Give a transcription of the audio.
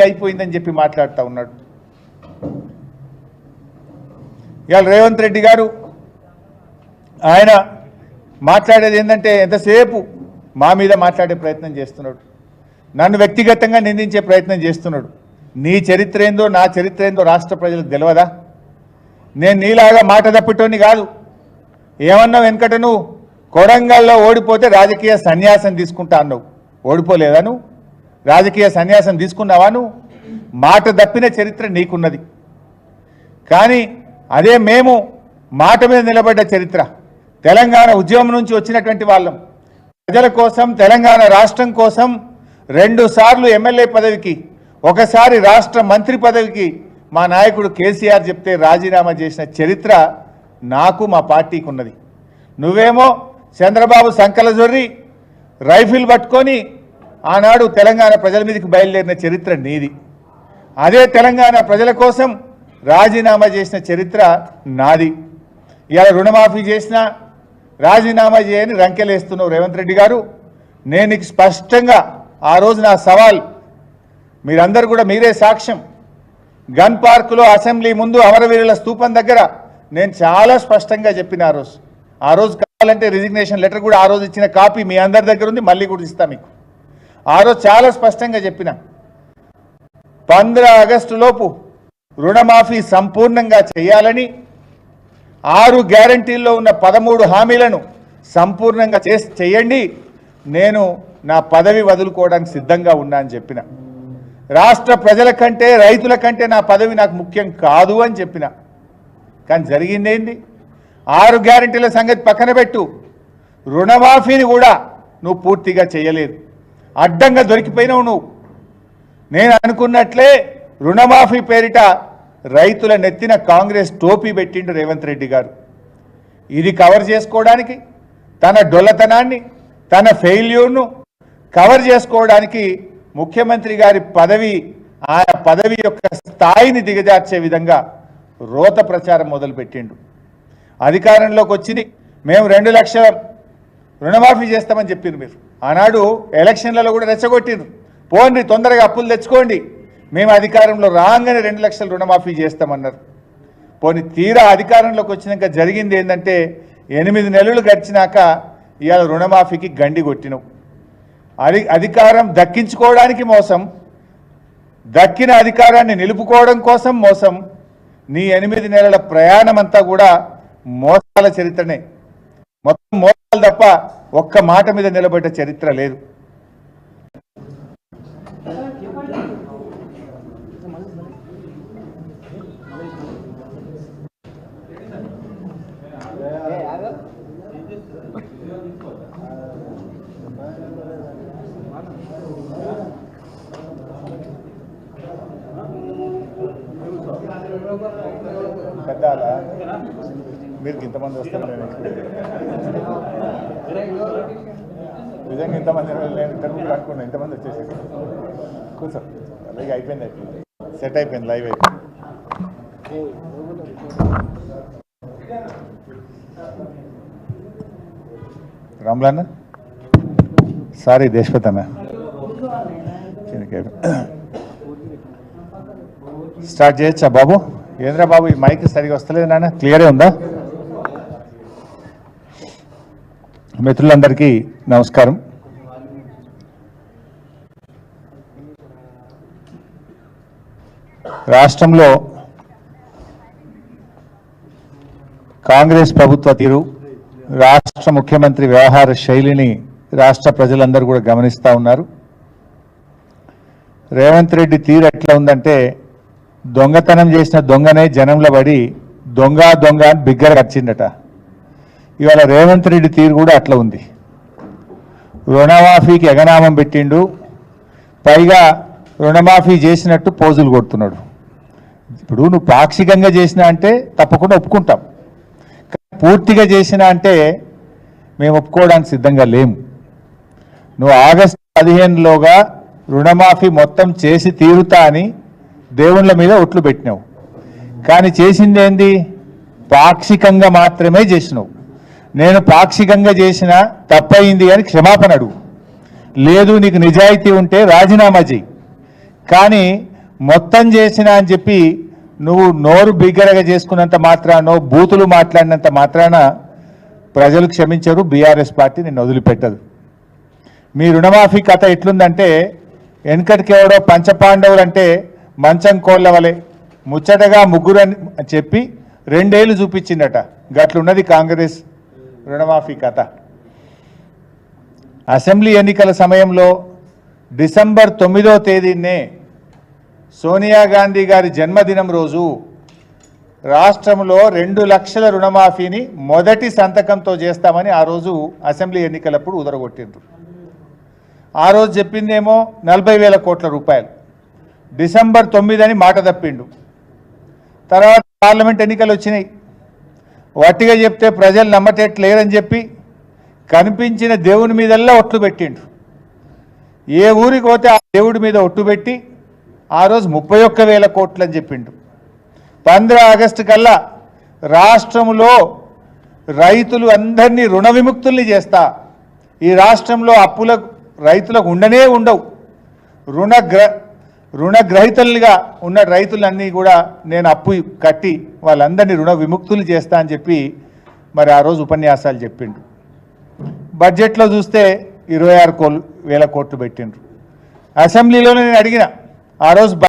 అయిపోయిందని చెప్పి మాట్లాడుతూ ఉన్నాడు. ఇవాళ రేవంత్ రెడ్డి గారు ఆయన మాట్లాడేది ఏంటంటే ఎంతసేపు మా మీద మాట్లాడే ప్రయత్నం చేస్తున్నాడు, నన్ను వ్యక్తిగతంగా నిందించే ప్రయత్నం చేస్తున్నాడు. నీ చరిత్ర ఏందో నా చరిత్ర ఏందో రాష్ట్ర ప్రజలకు తెలియదా? నేను నీలాగా మాట తప్పిటోని కాదు. ఏమన్నావు వెనకట, నువ్వు కొడంగల్లో ఓడిపోతే రాజకీయ సన్యాసం తీసుకుంటా అన్నావు. ఓడిపోలేదా నువ్వు? రాజకీయ సన్యాసం తీసుకున్నావా నువ్వు? మాట తప్పిన చరిత్ర నీకున్నది. కానీ అదే మేము మాట మీద నిలబడ్డ చరిత్ర, తెలంగాణ ఉద్యమం నుంచి వచ్చినటువంటి వాళ్ళం, ప్రజల కోసం తెలంగాణ రాష్ట్రం కోసం 2 సార్లు ఎమ్మెల్యే పదవికి, ఒకసారి రాష్ట్ర మంత్రి పదవికి మా నాయకుడు కేసీఆర్ చెప్తే రాజీనామా చేసిన చరిత్ర నాకు మా పార్టీకి ఉన్నది. నువ్వేమో చంద్రబాబు సంకల జొర్రి రైఫిల్ పట్టుకొని ఆనాడు తెలంగాణ ప్రజల మీదకి బయలుదేరిన చరిత్ర నీది. అదే తెలంగాణ ప్రజల కోసం రాజీనామా చేసిన చరిత్ర నాది. ఇలా రుణమాఫీ చేసినా రాజీనామా చేయని రంకెలేస్తున్నావు రేవంత్ రెడ్డి గారు. నేను నీకు స్పష్టంగా ఆ రోజు నా సవాల్, మీరందరూ కూడా మీరే సాక్ష్యం, గన్ పార్కులో అసెంబ్లీ ముందు అమరవీరుల స్తూపం దగ్గర నేను చాలా స్పష్టంగా చెప్పిన ఆ రోజు కావాలంటే రిజిగ్నేషన్ లెటర్ కూడా ఆ రోజు ఇచ్చిన కాపీ మీ అందరి దగ్గర ఉంది, మళ్ళీ కూడా ఇస్తా మీకు. ఆ రోజు చాలా స్పష్టంగా చెప్పిన 15 ఆగస్టు లోపు రుణమాఫీ సంపూర్ణంగా చేయాలని, 6 గ్యారంటీల్లో ఉన్న 13 హామీలను సంపూర్ణంగా చేయండి, నేను నా పదవి వదులుకోవడానికి సిద్ధంగా ఉన్నా అని చెప్పిన. రాష్ట్ర ప్రజల కంటే రైతుల కంటే నా పదవి నాకు ముఖ్యం కాదు అని చెప్పిన. కానీ జరిగిందేంది? 6 గ్యారంటీల సంగతి పక్కన పెట్టు, రుణమాఫీని కూడా నువ్వు పూర్తిగా చేయలేదు. అడ్డంగా దొరికిపోయినావు నువ్వు. నేను అనుకున్నట్లే రుణమాఫీ పేరిట రైతుల నెత్తిన కాంగ్రెస్ టోపీ పెట్టిండు రేవంత్ రెడ్డి గారు. ఇది కవర్ చేసుకోవడానికి, తన డొల్లతనాన్ని, తన ఫెయిల్యూర్ను కవర్ చేసుకోవడానికి ముఖ్యమంత్రి గారి పదవి, ఆయన పదవి యొక్క స్థాయిని దిగజార్చే విధంగా రోత ప్రచారం మొదలుపెట్టిండు. అధికారంలోకి వచ్చింది, మేము 2 లక్షల రుణమాఫీ చేస్తామని చెప్పిండ్రు. మీరు ఆనాడు ఎలక్షన్లలో కూడా రెచ్చగొట్టిండ్రు, పోండి తొందరగా అప్పులు తెచ్చుకోండి, మేము అధికారంలో రాగానే 2 లక్షల రుణమాఫీ చేస్తామన్నారు. పోనీ తీరా అధికారంలోకి వచ్చినాక జరిగింది ఏంటంటే 8 నెలలు గడిచినాక ఇవాళ రుణమాఫీకి గండి కొట్టినావు. అధికారం దక్కించుకోవడానికి మోసం, దక్కిన అధికారాన్ని నిలుపుకోవడం కోసం మోసం. నీ 8 నెలల ప్రయాణం అంతా కూడా మోసాల చరిత్రనే, మొత్తం మోసాలు తప్ప ఒక్క మాట మీద నిలబడ్డ చరిత్ర లేదు. పెద్దాల మీరు ఇంతమంది వస్తారు, నిజంగా ఇంతమంది నేను ఇంటర్వ్యూ అనుకున్నా, ఇంతమంది వచ్చేసి కూర్చో, అలాగే అయిపోయింది, సెట్ అయిపోయింది, లైవ్ అయిపోయింది. రామ్లాన్న సారీ దేశపతి అన్న స్టార్ట్ చేయొచ్చా బాబు? ఏంద్రా బాబు ఈ మైక్ సరిగా వస్తలేదు నాన్న, క్లియరే ఉందా? మిత్రులందరికీ నమస్కారం. రాష్ట్రంలో కాంగ్రెస్ ప్రభుత్వ తీరు, రాష్ట్ర ముఖ్యమంత్రి వ్యవహార శైలిని రాష్ట్ర ప్రజలందరూ కూడా గమనిస్తూ ఉన్నారు. రేవంత్ రెడ్డి తీరు ఎట్లా ఉందంటే, దొంగతనం చేసిన దొంగనే జనంలో పడి దొంగ దొంగ అని బిగ్గర వచ్చిందట. ఇవాళ రేవంత్ రెడ్డి తీరు కూడా అట్లా ఉంది. రుణమాఫీకి ఎగనామం పెట్టిండు, పైగా రుణమాఫీ చేసినట్టు పోజులు కొడుతున్నాడు. ఇప్పుడు నువ్వు పాక్షికంగా చేసినా అంటే తప్పకుండా ఒప్పుకుంటాం, పూర్తిగా చేసినా అంటే మేము ఒప్పుకోవడానికి సిద్ధంగా లేము. నువ్వు ఆగస్టు 15లోగా రుణమాఫీ మొత్తం చేసి తీరుతా అని దేవుళ్ళ మీద ఒట్లు పెట్టినావు. కానీ చేసింది ఏంది? పాక్షికంగా మాత్రమే చేసినావు. నేను పాక్షికంగా చేసిన తప్పయింది అని క్షమాపణ అడుగు, లేదు నీకు నిజాయితీ ఉంటే రాజీనామా చేయి. కానీ మొత్తం చేసిన అని చెప్పి నువ్వు నోరు బిగ్గరగా చేసుకున్నంత మాత్రానో బూతులు మాట్లాడినంత మాత్రాన ప్రజలు క్షమించరు, బీఆర్ఎస్ పార్టీ నిన్ను వదిలిపెట్టదు. మీ రుణమాఫీ కథ ఎట్లుందంటే వెనకటికెవడో పంచపాండవులు అంటే మంచం కోళ్ళ వలె ముచ్చటగా ముగ్గురు అని చెప్పి 2 ఏళ్ళు చూపించిందట. గట్లున్నది కాంగ్రెస్ రుణమాఫీ కథ. అసెంబ్లీ ఎన్నికల సమయంలో డిసెంబర్ 9వ తేదీనే సోనియా గాంధీ గారి జన్మదినం రోజు రాష్ట్రంలో 2 లక్షల రుణమాఫీని మొదటి సంతకంతో చేస్తామని ఆ రోజు అసెంబ్లీ ఎన్నికలప్పుడు ఉదరగొట్టిండ్రు. ఆ రోజు చెప్పిందేమో 40,000 కోట్ల రూపాయలు. డిసెంబర్ 9 అని మాట తప్పిండు. తర్వాత పార్లమెంట్ ఎన్నికలు వచ్చినాయి. వట్టిగా చెప్తే ప్రజలు నమ్మటట్లేరని చెప్పి కనిపించిన దేవుని మీదల్లా ఒట్లు పెట్టిండు. ఏ ఊరికి పోతే ఆ దేవుడి మీద ఒట్టు పెట్టి ఆ రోజు 31,000 కోట్లు అని చెప్పిండు. 15 ఆగస్టు కల్లా రాష్ట్రంలో రైతులు అందరినీ రుణ విముక్తుల్ని చేస్తా, ఈ రాష్ట్రంలో అప్పులకు రైతులకు ఉండనే ఉండవు, రుణగ్రహీతలుగా ఉన్న రైతులన్నీ కూడా నేను అప్పు కట్టి వాళ్ళందరినీ రుణ విముక్తులు చేస్తా అని చెప్పి మరి ఆ రోజు ఉపన్యాసాలు చెప్పిండు. బడ్జెట్లో చూస్తే 26,000 కోట్లు పెట్టిండ్రు. అసెంబ్లీలోనే నేను అడిగిన ఆ రోజు